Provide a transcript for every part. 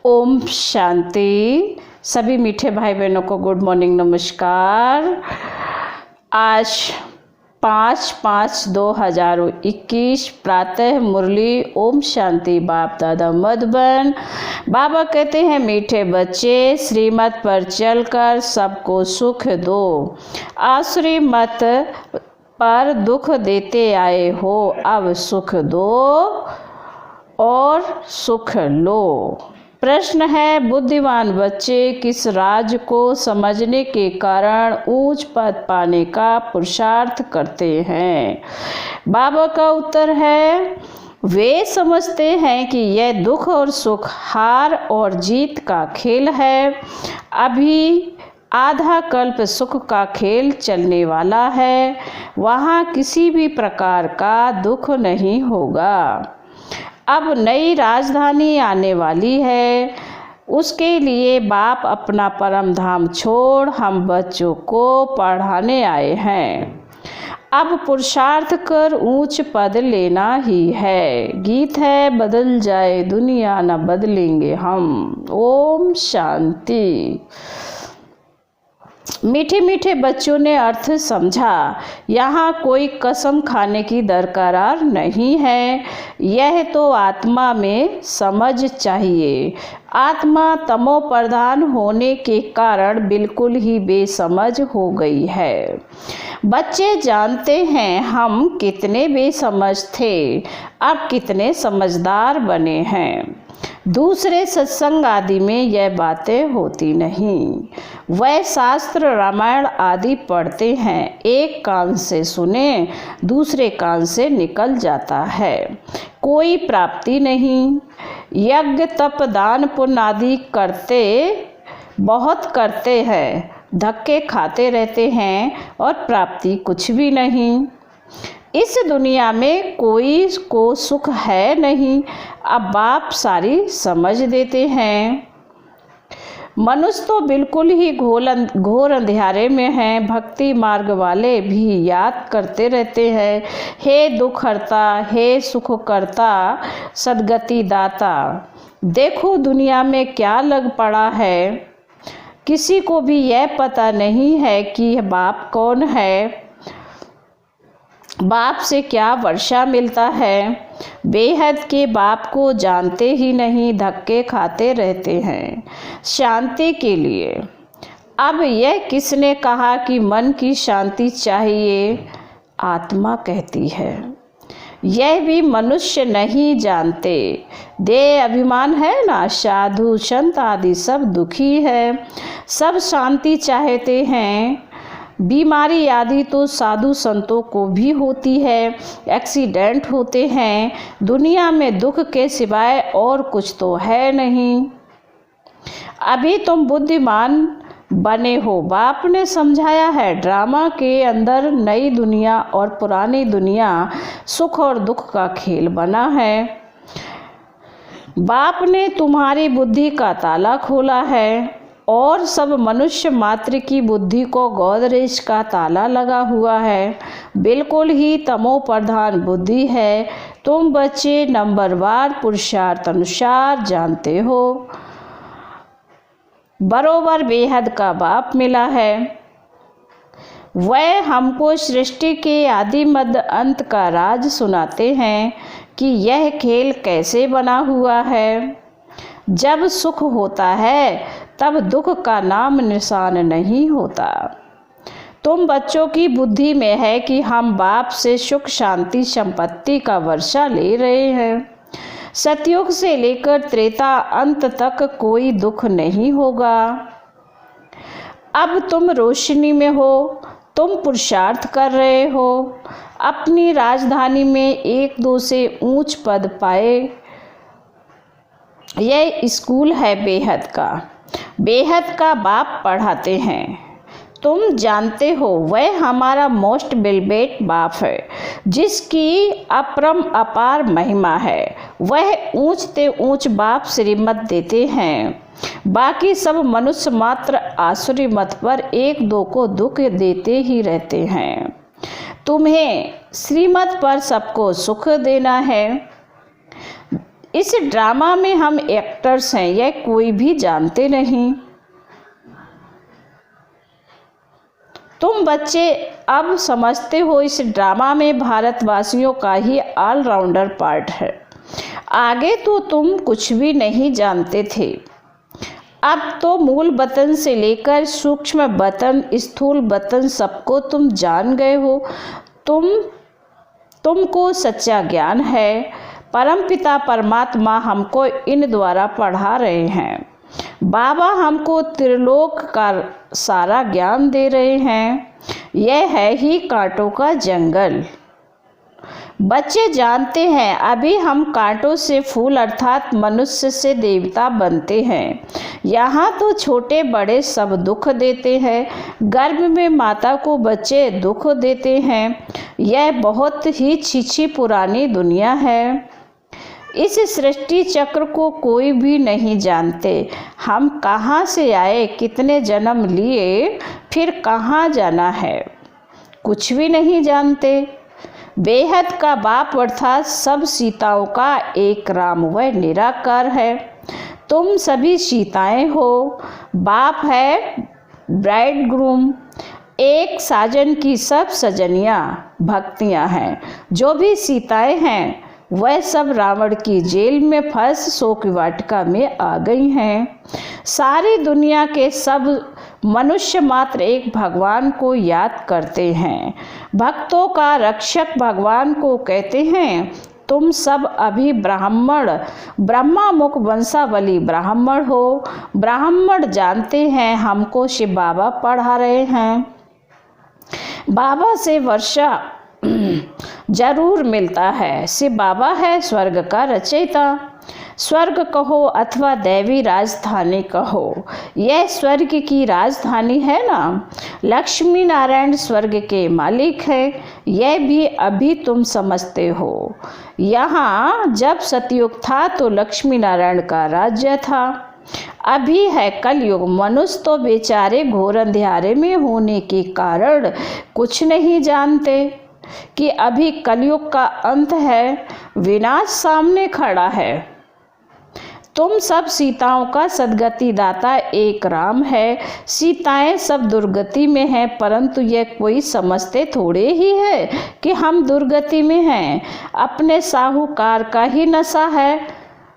ओम शांति। सभी मीठे भाई बहनों को गुड मॉर्निंग, नमस्कार। आज 5/5/2021 प्रातः मुरली ओम शांति बाप दादा मधुबन। बाबा कहते हैं, मीठे बच्चे श्रीमत पर चलकर सबको सुख दो। आसुरी मत पर दुख देते आए हो, अब सुख दो और सुख लो। प्रश्न है, बुद्धिमान बच्चे किस राज को समझने के कारण ऊंच पद पाने का पुरुषार्थ करते हैं? बाबा का उत्तर है, वे समझते हैं कि यह दुख और सुख, हार और जीत का खेल है। अभी आधा कल्प सुख का खेल चलने वाला है, वहाँ किसी भी प्रकार का दुख नहीं होगा। अब नई राजधानी आने वाली है, उसके लिए बाप अपना परम धाम छोड़ हम बच्चों को पढ़ाने आए हैं। अब पुरुषार्थ कर ऊंच पद लेना ही है। गीत है, बदल जाए दुनिया न बदलेंगे हम। ओम शांति। मीठे मीठे बच्चों ने अर्थ समझा। यहाँ कोई कसम खाने की दरकार नहीं है, यह तो आत्मा में समझ चाहिए। आत्मा तमो प्रधान होने के कारण बिल्कुल ही बेसमझ हो गई है। बच्चे जानते हैं हम कितने बेसमझ थे, अब कितने समझदार बने हैं। दूसरे सत्संग आदि में यह बातें होती नहीं। वह शास्त्र रामायण आदि पढ़ते हैं, एक कान से सुने दूसरे कान से निकल जाता है, कोई प्राप्ति नहीं। यज्ञ तप दान पुण्य आदि बहुत करते हैं, धक्के खाते रहते हैं और प्राप्ति कुछ भी नहीं। इस दुनिया में कोई को सुख है नहीं, अब बाप सारी समझ देते हैं। मनुष्य तो बिल्कुल ही घोर अंधेरे में हैं। भक्ति मार्ग वाले भी याद करते रहते हैं, हे दुख हरता, हे सुख करता, सद्गति दाता। देखो दुनिया में क्या लग पड़ा है, किसी को भी यह पता नहीं है कि बाप कौन है, बाप से क्या वर्षा मिलता है। बेहद के बाप को जानते ही नहीं, धक्के खाते रहते हैं शांति के लिए। अब यह किसने कहा कि मन की शांति चाहिए? आत्मा कहती है। यह भी मनुष्य नहीं जानते। देह अभिमान है ना, साधु संत आदि सब दुखी है, सब शांति चाहते हैं। बीमारी आदि तो साधु संतों को भी होती है, एक्सीडेंट होते हैं। दुनिया में दुख के सिवाय और कुछ तो है नहीं। अभी तुम बुद्धिमान बने हो, बाप ने समझाया है। ड्रामा के अंदर नई दुनिया और पुरानी दुनिया, सुख और दुख का खेल बना है। बाप ने तुम्हारी बुद्धि का ताला खोला है और सब मनुष्य मात्र की बुद्धि को गोदरेज का ताला लगा हुआ है। बिल्कुल ही तमो प्रधान बुद्धि है। तुम बच्चे नंबरवार पुरुषार्थ अनुसार जानते हो, बरोबर बेहद का बाप मिला है। वह हमको सृष्टि के आदि मध्य अंत का राज सुनाते हैं कि यह खेल कैसे बना हुआ है। जब सुख होता है तब दुख का नाम निशान नहीं होता। तुम बच्चों की बुद्धि में है कि हम बाप से सुख शांति संपत्ति का वर्षा ले रहे हैं। सतयुग से लेकर त्रेता अंत तक कोई दुख नहीं होगा। अब तुम रोशनी में हो, तुम पुरुषार्थ कर रहे हो, अपनी राजधानी में एक दो से ऊंच पद पाए। यह स्कूल है बेहद का, बेहद का बाप पढ़ाते हैं। तुम जानते हो वह हमारा मोस्ट बेलबेट बाप है, जिसकी अपरम अपार महिमा है। वह ऊंचते ऊंच बाप श्रीमत देते हैं। बाकी सब मनुष्य मात्र आसुरी मत पर एक दो को दुख देते ही रहते हैं। तुम्हें श्रीमत पर सबको सुख देना है। इस ड्रामा में हम एक्टर्स हैं, यह कोई भी जानते नहीं। तुम बच्चे अब समझते हो इस ड्रामा में भारतवासियों का ही ऑलराउंडर पार्ट है। आगे तो तुम कुछ भी नहीं जानते थे, अब तो मूल वतन से लेकर सूक्ष्म वतन, स्थूल वतन सबको तुम जान गए हो। तुमको सच्चा ज्ञान है। परमपिता परमात्मा हमको इन द्वारा पढ़ा रहे हैं। बाबा हमको त्रिलोक का सारा ज्ञान दे रहे हैं। यह है ही कांटों का जंगल। बच्चे जानते हैं अभी हम कांटों से फूल अर्थात मनुष्य से देवता बनते हैं। यहाँ तो छोटे बड़े सब दुख देते हैं। गर्भ में माता को बच्चे दुख देते हैं। यह बहुत ही छिछी पुरानी दुनिया है। इस सृष्टि चक्र को कोई भी नहीं जानते। हम कहाँ से आए, कितने जन्म लिए, फिर कहाँ जाना है, कुछ भी नहीं जानते। बेहद का बाप अर्थात सब सीताओं का एक राम व निराकार है। तुम सभी सीताएं हो। बाप है ब्राइड ग्रूम, एक साजन की सब सजनियाँ भक्तियाँ हैं। जो भी सीताएं हैं वह सब रावण की जेल में फंस शोक वाटिका में आ गई हैं। सारी दुनिया के सब मनुष्य मात्र एक भगवान को याद करते हैं। भक्तों का रक्षक भगवान को कहते हैं। तुम सब अभी ब्रह्मा मुख वंशावली ब्राह्मण हो। ब्राह्मण जानते हैं हमको शिव बाबा पढ़ा रहे हैं। बाबा से वर्षा जरूर मिलता है। शिव बाबा है स्वर्ग का रचयिता। स्वर्ग कहो अथवा दैवी राजधानी कहो, यह स्वर्ग की राजधानी है ना। लक्ष्मी नारायण स्वर्ग के मालिक है, यह भी अभी तुम समझते हो। यहाँ जब सतयुग था तो लक्ष्मी नारायण का राज्य था। अभी है कलयुग। मनुष्य तो बेचारे घोर अंधियारे में होने के कारण कुछ नहीं जानते कि अभी कलयुग का अंत है, विनाश सामने खड़ा है। तुम सब सीताओं का सदगति दाता एक राम है। सीताएं सब दुर्गति में हैं, परंतु यह कोई समझते थोड़े ही है कि हम दुर्गति में हैं। अपने साहूकार का ही नशा है।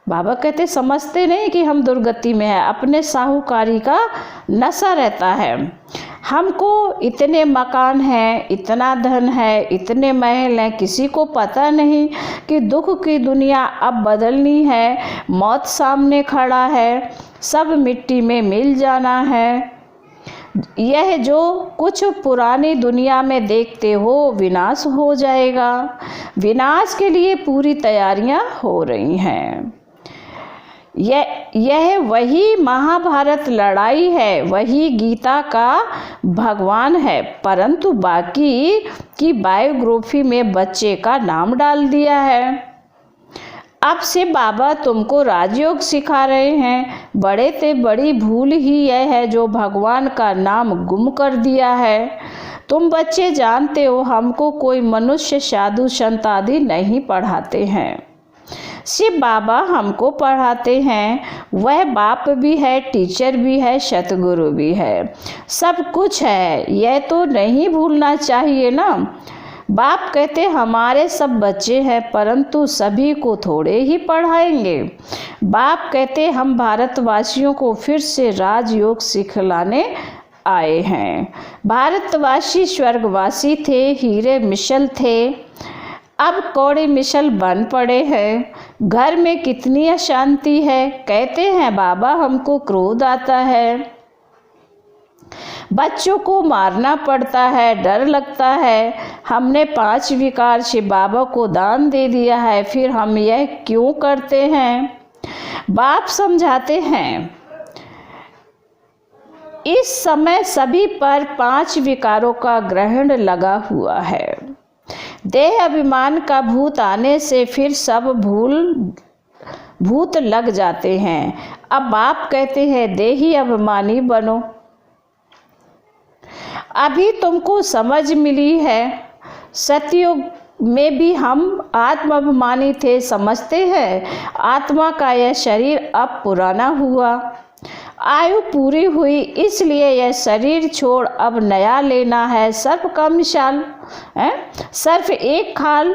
बाबा कहते समझते नहीं कि हम दुर्गति में हैं, अपने साहूकारी का नशा रहता है। हमको इतने मकान हैं, इतना धन है, इतने महल हैं, किसी को पता नहीं कि दुख की दुनिया अब बदलनी है। मौत सामने खड़ा है, सब मिट्टी में मिल जाना है। यह जो कुछ पुरानी दुनिया में देखते हो विनाश हो जाएगा। विनाश के लिए पूरी तैयारियां हो रही हैं। यह वही महाभारत लड़ाई है, वही गीता का भगवान है, परंतु बाकी की बायोग्राफी में बच्चे का नाम डाल दिया है। अब से बाबा तुमको राजयोग सिखा रहे हैं। बड़े से बड़ी भूल ही यह है जो भगवान का नाम गुम कर दिया है। तुम बच्चे जानते हो हमको कोई मनुष्य साधु संत आदि नहीं पढ़ाते हैं। शिव बाबा हमको पढ़ाते हैं। वह बाप भी है, टीचर भी है, सतगुरु भी है, सब कुछ है। यह तो नहीं भूलना चाहिए ना। बाप कहते हमारे सब बच्चे हैं, परंतु सभी को थोड़े ही पढ़ाएंगे। बाप कहते हम भारतवासियों को फिर से राजयोग सिखलाने आए हैं। भारतवासी स्वर्गवासी थे, हीरे मिशल थे, अब कौड़े मिशल बन पड़े हैं। घर में कितनी अशांति है। कहते हैं बाबा हमको क्रोध आता है, बच्चों को मारना पड़ता है, डर लगता है। हमने 5 विकार शिव बाबा को दान दे दिया है, फिर हम यह क्यों करते हैं। बाप समझाते हैं इस समय सभी पर 5 विकारों का ग्रहण लगा हुआ है। देह अभिमान का भूत आने से फिर सब भूत लग जाते हैं। अब बाप कहते हैं देही अभिमानी बनो। अभी तुमको समझ मिली है। सतयुग में भी हम आत्माभिमानी थे, समझते हैं आत्मा का यह शरीर अब पुराना हुआ, आयु पूरी हुई, इसलिए यह शरीर छोड़ अब नया लेना है। सर्प का मिसाल है, सर्प एक खाल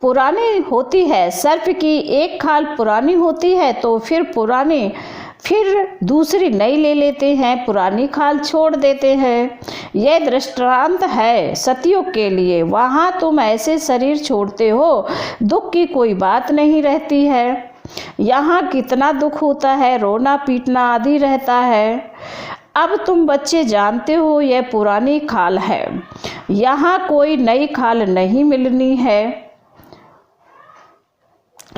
पुरानी होती है, सर्प की एक खाल पुरानी होती है तो फिर दूसरी नई ले लेते हैं, पुरानी खाल छोड़ देते हैं। यह दृष्टांत है सतयुग के लिए। वहाँ तुम ऐसे शरीर छोड़ते हो, दुख की कोई बात नहीं रहती है। यहाँ कितना दुख होता है, रोना पीटना आदि रहता है। अब तुम बच्चे जानते हो यह पुरानी खाल है, यहाँ कोई नई खाल नहीं मिलनी है।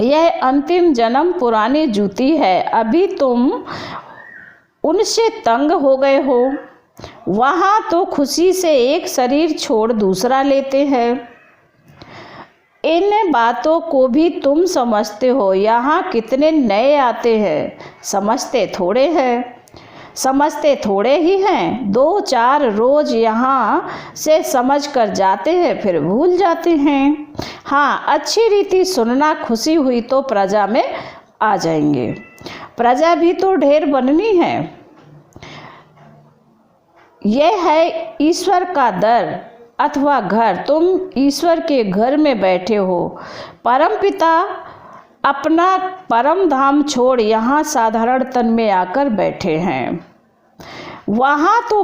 यह अंतिम जन्म पुरानी जूती है, अभी तुम उनसे तंग हो गए हो। वहाँ तो खुशी से एक शरीर छोड़ दूसरा लेते हैं। इन बातों को भी तुम समझते हो, यहाँ कितने नए आते हैं, समझते थोड़े ही हैं। 2-4 रोज यहाँ से समझ कर जाते हैं, फिर भूल जाते हैं। हाँ, अच्छी रीति सुनना, खुशी हुई तो प्रजा में आ जाएंगे। प्रजा भी तो ढेर बननी है। यह है ईश्वर का दर अथवा घर। तुम ईश्वर के घर में बैठे हो। परमपिता अपना परम धाम छोड़ यहाँ साधारण तन में आकर बैठे हैं। वहाँ तो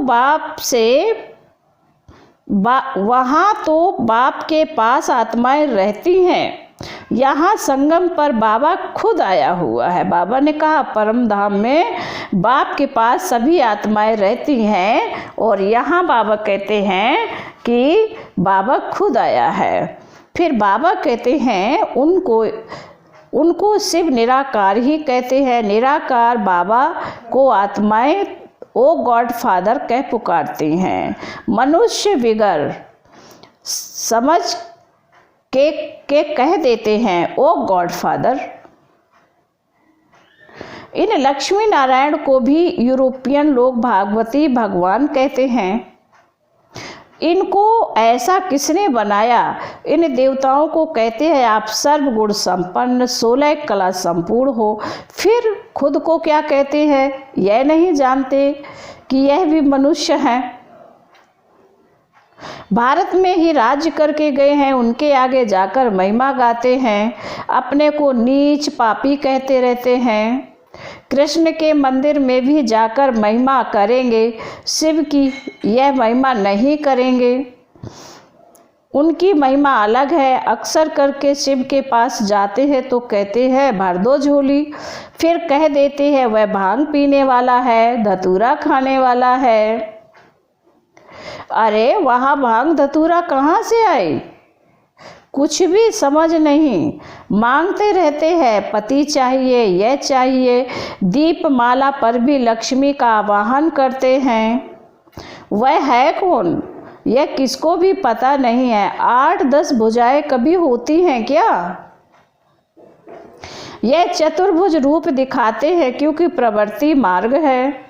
बाप के पास आत्माएं रहती हैं। यहाँ संगम पर बाबा खुद आया हुआ है। बाबा ने कहा परम धाम में बाप के पास सभी आत्माएं रहती हैं, और यहाँ बाबा कहते हैं कि बाबा खुद आया है। फिर बाबा कहते हैं उनको शिव निराकार ही कहते हैं। निराकार बाबा को आत्माएं ओ गॉड फादर कह पुकारती हैं। मनुष्य विगर समझ के कह देते हैं ओ गॉड फादर। इन लक्ष्मी नारायण को भी यूरोपियन लोग भागवती भगवान कहते हैं। इनको ऐसा किसने बनाया? इन देवताओं को कहते हैं आप सर्वगुण संपन्न 16 कला संपूर्ण हो। फिर खुद को क्या कहते हैं? यह नहीं जानते कि यह भी मनुष्य हैं। भारत में ही राज्य करके गए हैं, उनके आगे जाकर महिमा गाते हैं, अपने को नीच पापी कहते रहते हैं। कृष्ण के मंदिर में भी जाकर महिमा करेंगे, शिव की यह महिमा नहीं करेंगे। उनकी महिमा अलग है। अक्सर करके शिव के पास जाते हैं तो कहते हैं भर दो झोली, फिर कह देते हैं वह भांग पीने वाला है, धतूरा खाने वाला है। अरे वहाँ भांग धतूरा कहाँ से आई? कुछ भी समझ नहीं। मांगते रहते हैं पति चाहिए, यह चाहिए। दीप माला पर भी लक्ष्मी का आवाहन करते हैं। वह है कौन यह किसको भी पता नहीं है। 8-10 भुजाएं कभी होती हैं क्या? यह चतुर्भुज रूप दिखाते हैं क्योंकि प्रवृत्ति मार्ग है।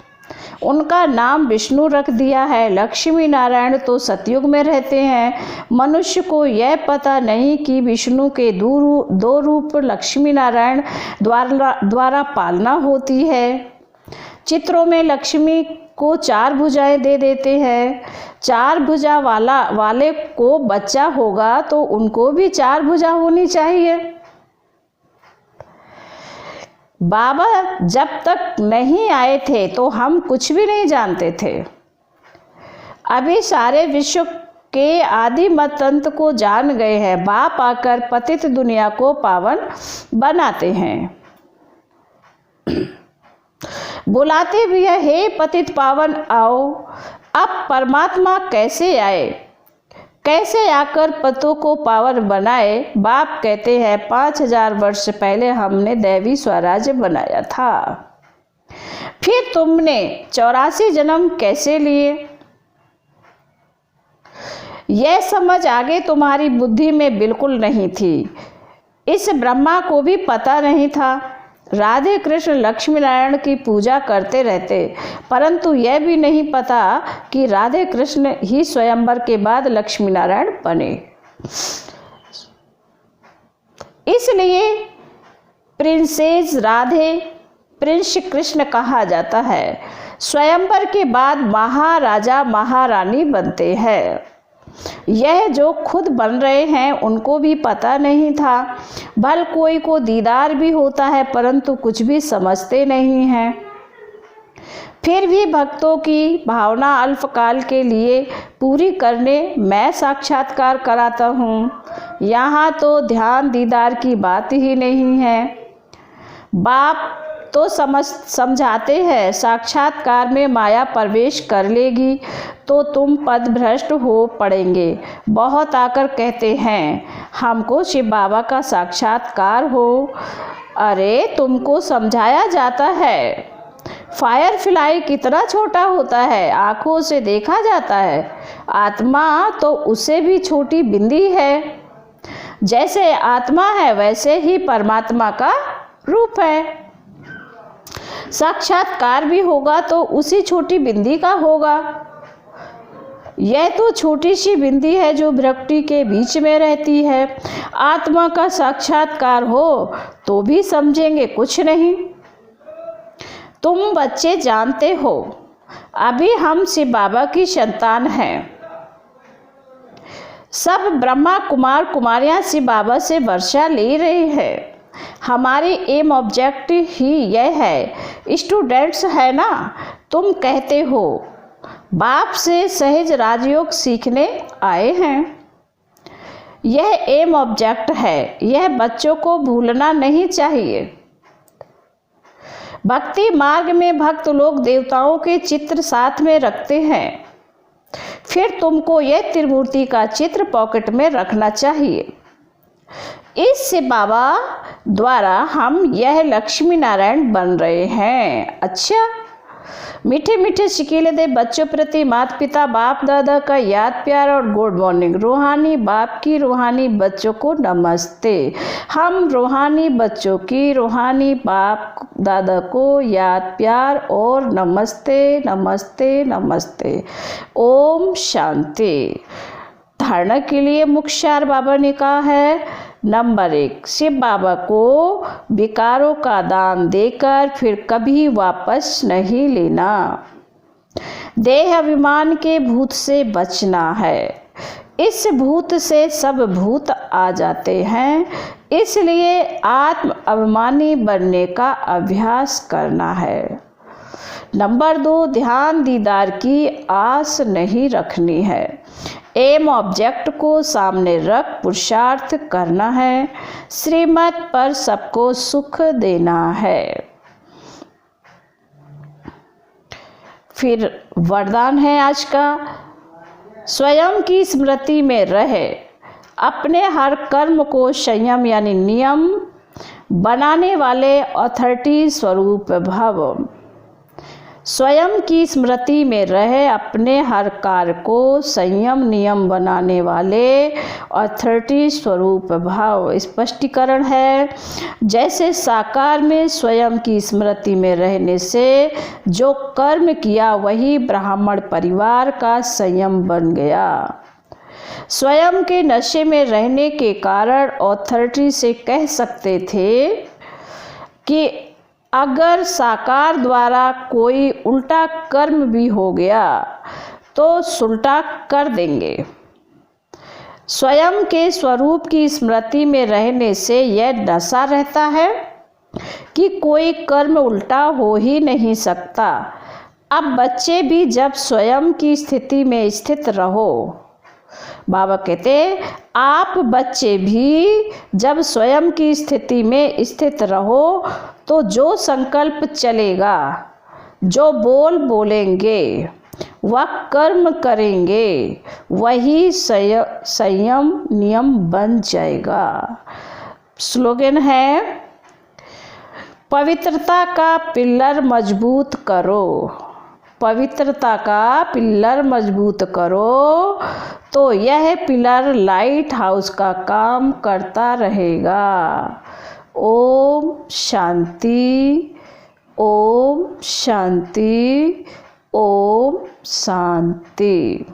उनका नाम विष्णु रख दिया है। लक्ष्मी नारायण तो सतयुग में रहते हैं। मनुष्य को यह पता नहीं कि विष्णु के दो रूप लक्ष्मी नारायण द्वारा पालना होती है। चित्रों में लक्ष्मी को 4 भुजाएं दे देते हैं। 4 भुजा वाले को बच्चा होगा तो उनको भी 4 भुजा होनी चाहिए। बाबा जब तक नहीं आए थे तो हम कुछ भी नहीं जानते थे। अभी सारे विश्व के आदि मतंत्र को जान गए हैं। बाप आकर पतित दुनिया को पावन बनाते हैं। बुलाते भी है हे पतित पावन आओ। अब परमात्मा कैसे आए, कैसे आकर पतों को पावन बनाए? बाप कहते हैं 5000 वर्ष पहले हमने दैवी स्वराज्य बनाया था। फिर तुमने 84 जन्म कैसे लिए? यह समझ आगे तुम्हारी बुद्धि में बिल्कुल नहीं थी। इस ब्रह्मा को भी पता नहीं था। राधे कृष्ण लक्ष्मी नारायण की पूजा करते रहते, परंतु यह भी नहीं पता कि राधे कृष्ण ही स्वयंवर के बाद लक्ष्मी नारायण बने। इसलिए प्रिंसेस राधे प्रिंस कृष्ण कहा जाता है। स्वयंवर के बाद महाराजा महारानी बनते हैं। यह जो खुद बन रहे हैं उनको भी पता नहीं था। भल कोई को दीदार भी होता है परंतु कुछ भी समझते नहीं हैं। फिर भी भक्तों की भावना अल्पकाल के लिए पूरी करने मैं साक्षात्कार कराता हूँ। यहाँ तो ध्यान दीदार की बात ही नहीं है। बाप तो समझाते हैं साक्षात्कार में माया प्रवेश कर लेगी तो तुम पदभ्रष्ट हो पड़ेंगे। बहुत आकर कहते हैं हमको शिव बाबा का साक्षात्कार हो। अरे तुमको समझाया जाता है। फायर फ्लाई कितना छोटा होता है, आँखों से देखा जाता है। आत्मा तो उससे भी छोटी बिंदी है। जैसे आत्मा है वैसे ही परमात्मा का रूप है। साक्षात्कार भी होगा तो उसी छोटी बिंदी का होगा। यह तो छोटी सी बिंदी है जो भ्रकुटी के बीच में रहती है। आत्मा का साक्षात्कार हो तो भी समझेंगे कुछ नहीं। तुम बच्चे जानते हो अभी हम शिव बाबा की संतान हैं। सब ब्रह्मा कुमार कुमारियां शिव बाबा से वर्षा ले रहे हैं। हमारी एम ऑब्जेक्ट ही यह है। स्टूडेंट्स है ना, तुम कहते हो बाप से सहज राजयोग सीखने आए हैं। यह एम ऑब्जेक्ट है, यह बच्चों को भूलना नहीं चाहिए। भक्ति मार्ग में भक्त लोग देवताओं के चित्र साथ में रखते हैं। फिर तुमको यह त्रिमूर्ति का चित्र पॉकेट में रखना चाहिए। इस शिव बाबा द्वारा हम यह लक्ष्मी नारायण बन रहे हैं। अच्छा, मीठे मीठे शिकीले दे बच्चों प्रति माता पिता बाप दादा का याद प्यार और गुड मॉर्निंग। रूहानी बाप की रूहानी बच्चों को नमस्ते। हम रूहानी बच्चों की रूहानी बाप दादा को याद प्यार और नमस्ते नमस्ते नमस्ते। ओम शांति। धारणा के लिए मुख्य बाबा ने कहा है नंबर 1, शिव बाबा को विकारों का दान देकर फिर कभी वापस नहीं लेना। देह अभिमान के भूत से बचना है। इस भूत से सब भूत आ जाते हैं, इसलिए आत्म अभिमानी बनने का अभ्यास करना है। नंबर 2, ध्यान दीदार की आस नहीं रखनी है। एम ऑब्जेक्ट को सामने रख पुरुषार्थ करना है। श्रीमत पर सबको सुख देना है। फिर वरदान है आज का, स्वयं की स्मृति में रहे। अपने हर कर्म को संयम यानी नियम बनाने वाले अथॉरिटी स्वरूप भव। स्वयं की स्मृति में रहे, अपने हर कार्य को संयम नियम बनाने वाले अथॉरिटी स्वरूप भाव। स्पष्टीकरण है, जैसे साकार में स्वयं की स्मृति में रहने से जो कर्म किया वही ब्राह्मण परिवार का संयम बन गया। स्वयं के नशे में रहने के कारण अथॉरिटी से कह सकते थे कि अगर साकार द्वारा कोई उल्टा कर्म भी हो गया तो सुलटा कर देंगे। स्वयं के स्वरूप की स्मृति में रहने से यह नशा रहता है कि कोई कर्म उल्टा हो ही नहीं सकता। अब बच्चे भी जब स्वयं की स्थिति में स्थित रहो, बाबा कहते आप बच्चे भी जब स्वयं की स्थिति में स्थित रहो तो जो संकल्प चलेगा, जो बोल बोलेंगे, वह कर्म करेंगे, वही संयम नियम बन जाएगा। स्लोगन है, पवित्रता का पिल्लर मजबूत करो। पवित्रता का पिल्लर मजबूत करो तो यह पिलर लाइट हाउस का काम करता रहेगा। ओम शांति, ओम शांति, ओम शांति।